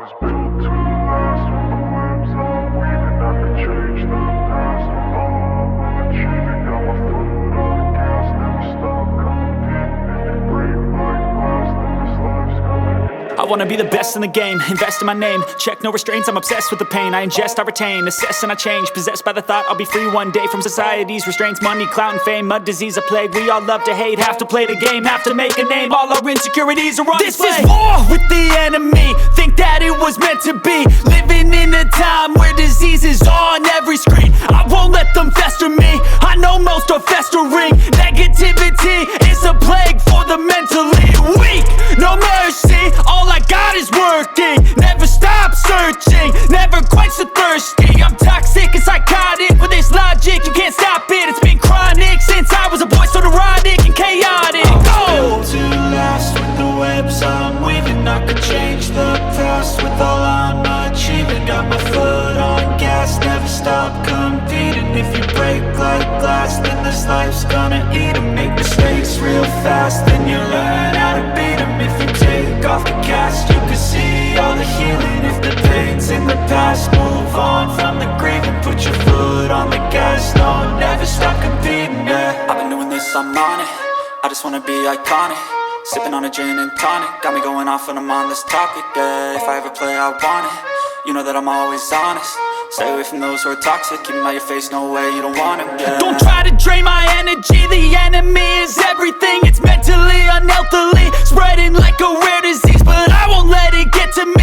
was built to last. With the webs I'm weaving, I could change the past. With all I'm achieving, got my foot on the gas. Never stop competing. If you break like glass, then this life's gonna end. I wanna be the best in the game, invest in my name. Check no restraints, I'm obsessed with the pain. I ingest, I retain, assess and I change. Possessed by the thought I'll be free one day from society's restraints. Money, clout and fame, mud, disease, a plague. We all love to hate, have to play the game, have to make a name. All our insecurities are on display. This is war with the enemy, think that it was meant to be. Living in a time where disease is on every screen. I won't let them fester me, I know most are festering. Negativity is a plague for the mentally weak. No mercy, all I got is working. Never stop searching, never quench the thirsty. I'm toxic and psychotic, with this logic you can't stop it. It's been chronic since I was a boy, so neurotic and chaotic. Built to last. With the webs I'm weaving, I could change the past. With all I'm achieving, got my foot on gas. Never stop competing. If you break like glass, then this life's gonna eat 'em. Make mistakes real fast, then you learn how to beat 'em. If you take off the cast, you can see all the healing. If the pain's in the past, move on from the grieving. Put your foot on the gas, no, never stop competing, yeah. I've been doing this, I'm on it. I just wanna be iconic. Sipping on a gin and tonic, got me going off when I'm on this topic, yeah. If I ever play, I want it. You know that I'm always honest. Stay away from those who are toxic. Keep them out your face, no way, you don't want them, yeah. Don't try to drain my energy. The enemy is everything. It's mentally, unhealthily, spreading like a rare disease. But I won't let it get to me.